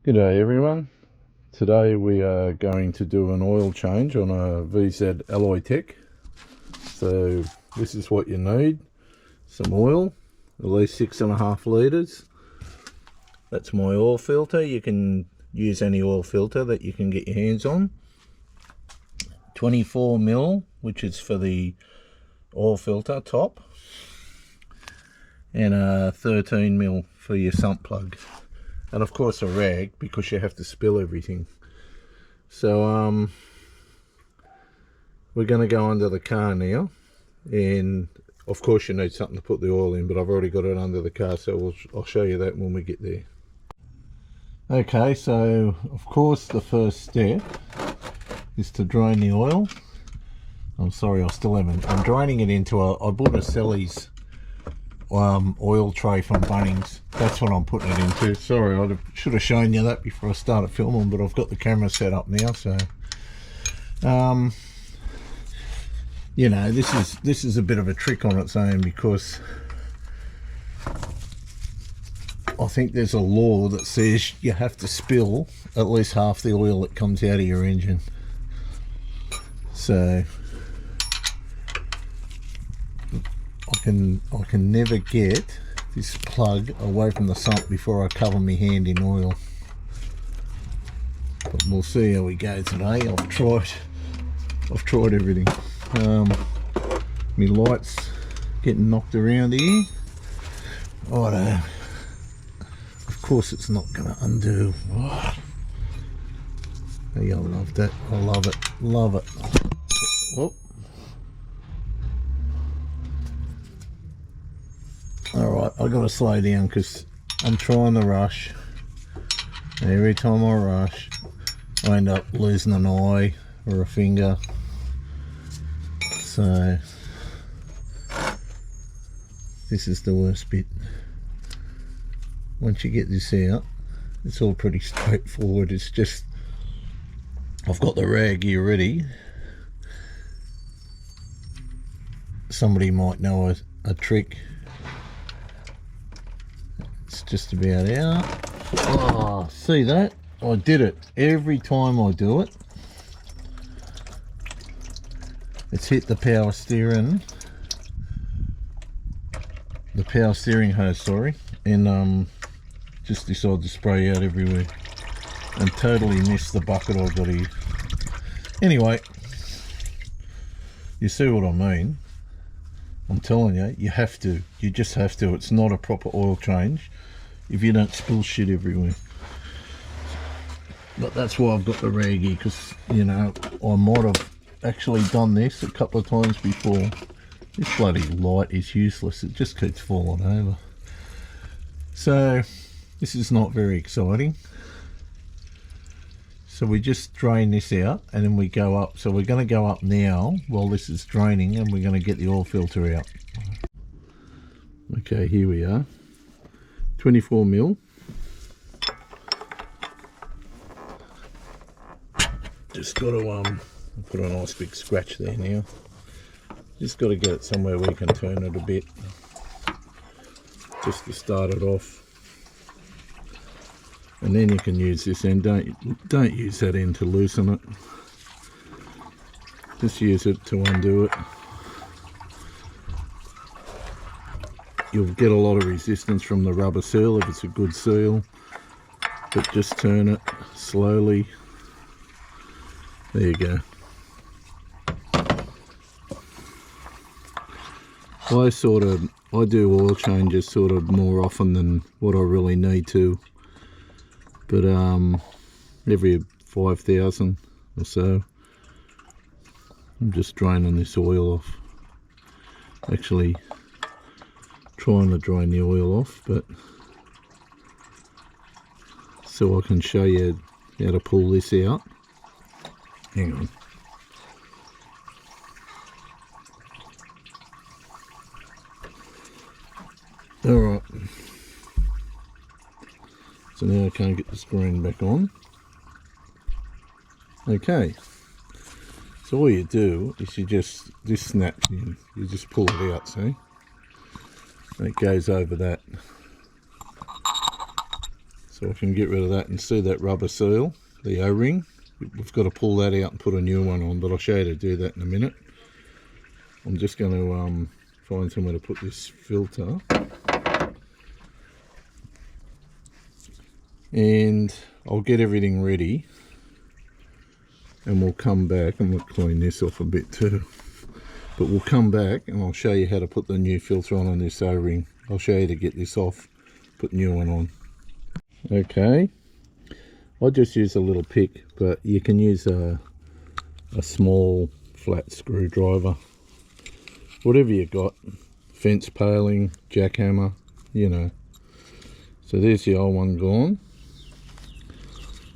G'day everyone. Today we are going to do an oil change on a VZ Alloytec. So this is what you need. Some oil, at least 6.5 litres. That's my oil filter. You can use any oil filter that you can get your hands on. 24mm, which is for the oil filter top. And 13mm for your sump plug. And of course a rag, because you have to spill everything. So we're going to go under the car now, and of course you need something to put the oil in, but I've already got it under the car, so I'll show you that when we get there. Okay, so of course the first step is to drain the oil. I'm sorry, I still haven't. I'm draining it into I bought a Selly's oil tray from Bunnings. That's what I'm putting it into. Sorry, I should have shown you that before I started filming, but I've got the camera set up now. So you know, this is a bit of a trick on its own, because I think there's a law that says you have to spill at least half the oil that comes out of your engine. So I can never get this plug away from the sump before I cover my hand in oil. But we'll see how we go today. I've tried everything. My light's getting knocked around here. Righto. Of course it's not going to undo. Oh, yeah, I love that. I love it. Love it. Oh. Alright, I've got to slow down because I'm trying to rush. And every time I rush, I end up losing an eye or a finger. So this is the worst bit. Once you get this out, it's all pretty straightforward. It's just, I've got the rag here ready. Somebody might know a trick. It's just about out. Oh, see that? I did it. Every time I do it, it's hit the power steering hose, sorry, and just decided to spray out everywhere and totally missed the bucket I got here. Anyway, you see what I mean. I'm telling you, you have to. You just have to. It's not a proper oil change if you don't spill shit everywhere. But that's why I've got the rag here, because, you know, I might have actually done this a couple of times before. This bloody light is useless. It just keeps falling over. So this is not very exciting. So we just drain this out and then we go up. So we're going to go up now while this is draining, and we're going to get the oil filter out. Okay, here we are. 24mm. Just got to put a nice big scratch there now. Just got to get it somewhere we can turn it a bit, just to start it off. And then you can use this end. Don't use that end to loosen it. Just use it to undo it. You'll get a lot of resistance from the rubber seal if it's a good seal, but just turn it slowly. There you go. I do oil changes sort of more often than what I really need to, but every 5,000 or so. I'm just draining this oil off. Actually trying to drain the oil off, but so I can show you how to pull this out. Hang on. Alright. So now I can't get the screen back on. Okay. So all you do is this snaps in. You just pull it out, see? And it goes over that. So so I can get rid of that. And see that rubber seal, the O-ring, we've got to pull that out and put a new one on, but I'll show you to do that in a minute. I'm just going to find somewhere to put this filter, and I'll get everything ready and we'll come back. I'm going to clean this off a bit too, but we'll come back and I'll show you how to put the new filter on this O-ring. I'll show you to get this off, put the new one on. Okay, I just use a little pick, but you can use a small flat screwdriver, whatever you got, fence paling, jackhammer, you know. So there's the old one gone.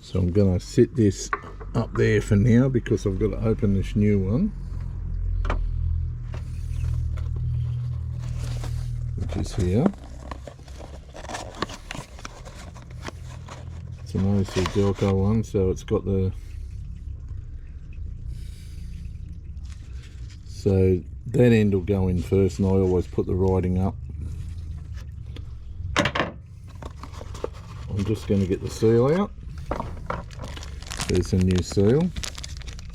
So I'm going to sit this up there for now because I've got to open this new one, which is here. It's an OC Delco one, so it's got the, so that end will go in first, and I always put the writing up. I'm just going to get the seal out. There's a new seal.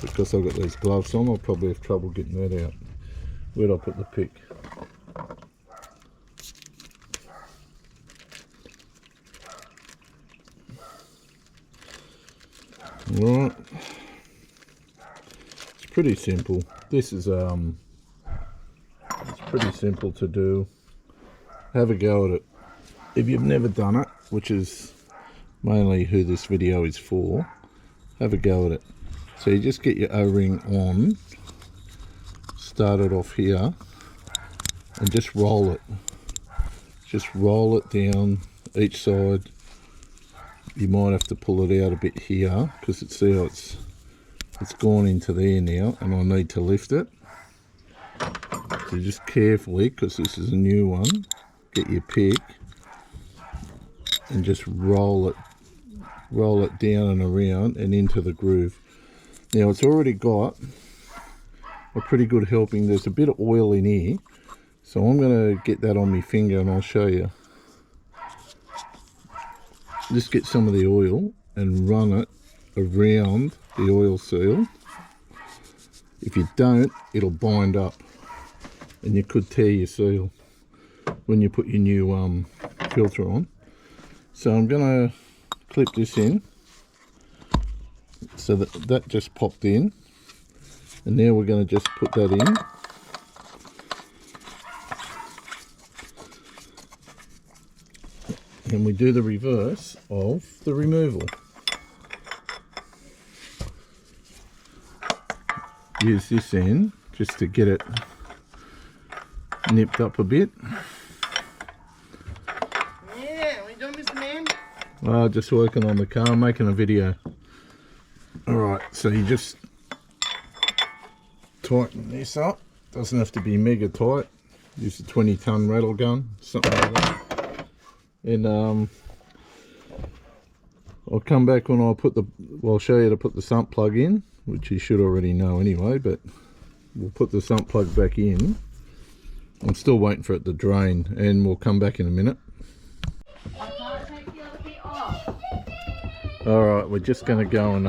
Because I've got these gloves on, I'll probably have trouble getting that out. Where'd I put the pick? Right, it's pretty simple. This is it's pretty simple to do. Have a go at it. If you've never done it, which is mainly who this video is for, have a go at it. So you just get your O-ring on, start it off here, and just roll it. Just roll it down each side. You might have to pull it out a bit here because see how it's gone into there now, and I need to lift it. So just carefully, because this is a new one, get your pick and just roll it down and around and into the groove. Now it's already got a pretty good helping. There's a bit of oil in here, so I'm going to get that on my finger and I'll show you. Just get some of the oil and run it around the oil seal. If you don't, it'll bind up and you could tear your seal when you put your new filter on. So I'm going to clip this in so that just popped in, and now we're going to just put that in. And we do the reverse of the removal. Use this end just to get it nipped up a bit. Yeah, what are you doing, Mr. Man? Just working on the car, I'm making a video. Alright, so you just tighten this up. Doesn't have to be mega tight. Use a 20-ton rattle gun, something like that. And I'll come back when I put I'll show you to put the sump plug in, which you should already know anyway, but we'll put the sump plug back in. I'm still waiting for it to drain, and we'll come back in a minute. Alright, we're just going to go and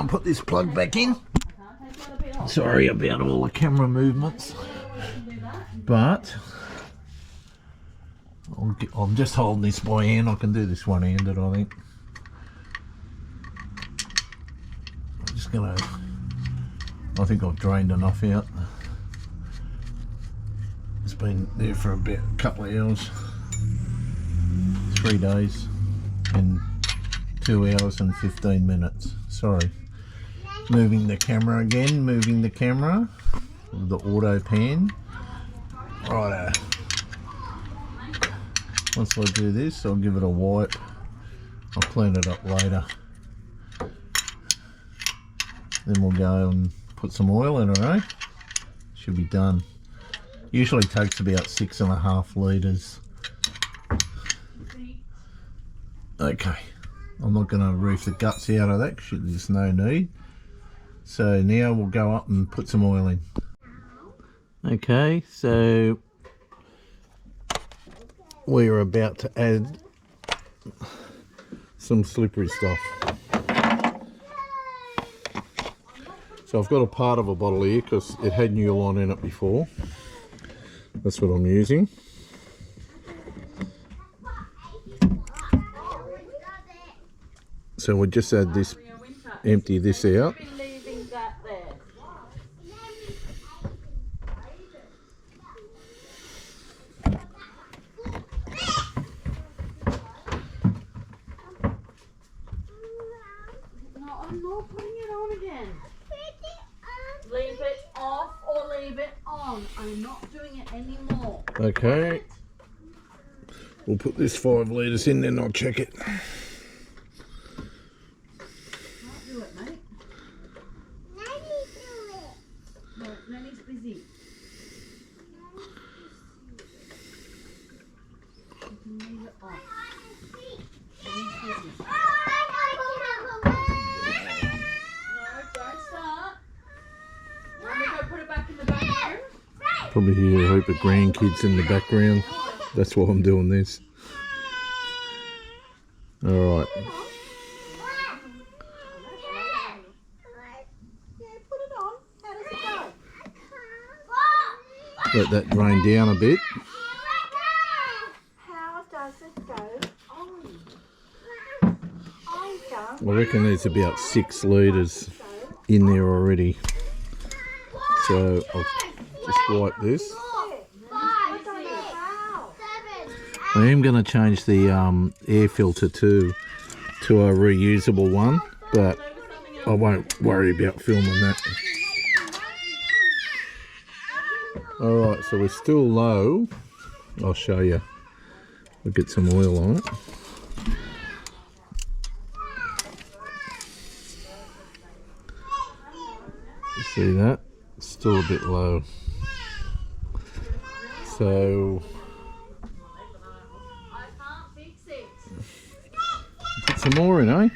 put this plug back in. Sorry about all the camera movements, but I'm just holding this by hand. I can do this one-handed, I think. I'm just gonna, I think I've drained enough out. It's been there for about a couple of hours, 3 days, and 2 hours and 15 minutes. Sorry. Moving the camera again, moving the camera, the auto pan. Righto. Once I do this, I'll give it a wipe. I'll clean it up later. Then we'll go and put some oil in it, eh? Should be done. Usually takes about 6.5 litres. Okay, I'm not going to reef the guts out of that because there's no need. So now we'll go up and put some oil in. we're about to add some slippery stuff. So I've got a part of a bottle here because it had Newline in it before. That's what I'm using. So we'll just add this, empty this out. I'm not putting it on again. Leave it off or leave it on. I'm not doing it anymore. Okay. We'll put this 5 litres in, then I'll check it. Can't do it, mate. Nanny do it. No, Nanny's busy. You can leave it off. Nanny's busy. Probably hear a heap of grandkids in the background. That's why I'm doing this. Alright. Let that drain down a bit. How does it go on? I reckon there's about 6 litres in there already. So I'll just wipe this. I am going to change the air filter to a reusable one, but I won't worry about filming that. Alright, so we're still low. I'll show you. We'll get some oil on it. You see that? It's still a bit low. So put some more in, eh?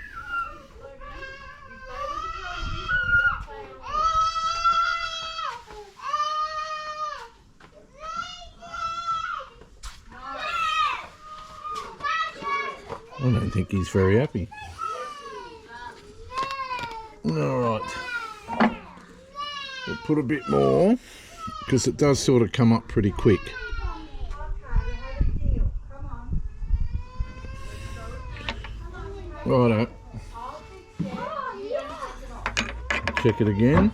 I don't think he's very happy. Alright. We'll put a bit more because it does sort of come up pretty quick. Righto. Check it again.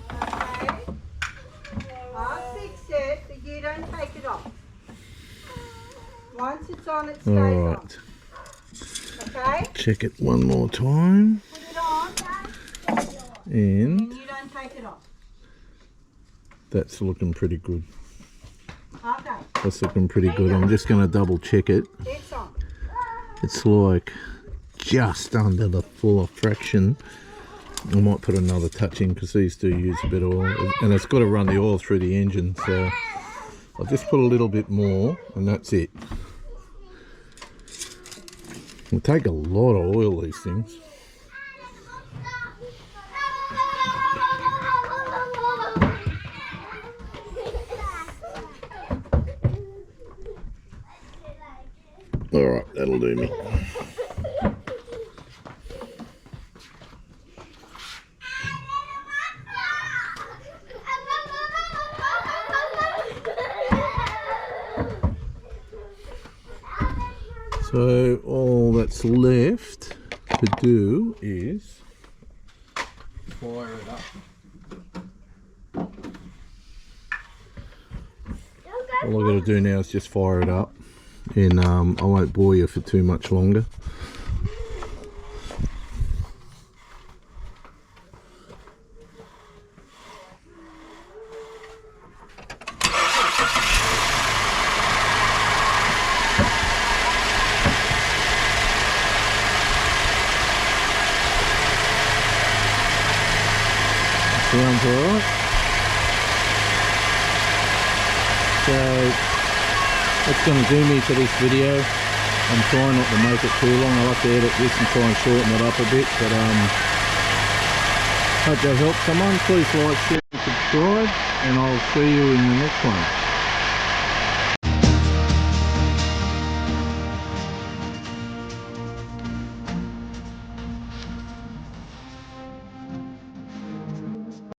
I'll fix it, but you don't take it off. Once it's on, it stays Alright. on. Okay? Check it one more time. Put it on, And and you don't take it off. that's looking pretty good. Okay, That's looking pretty good. I'm just going to double check it. it's on. It's like just under the full fraction. I might put another touch in because these do use a bit of oil, and it's got to run the oil through the engine, so I'll just put a little bit more and that's it. It'll take a lot of oil, these things. Alright, that'll do me. So all that's left to do is fire it up. All I've got to do now is just fire it up, and I won't bore you for too much longer. Sounds alright. So that's going to do me for this video. I'm trying not to make it too long. I'll have to edit this and try and shorten it up a bit, but hope that helps someone. Please like, share and subscribe, and I'll see you in the next one.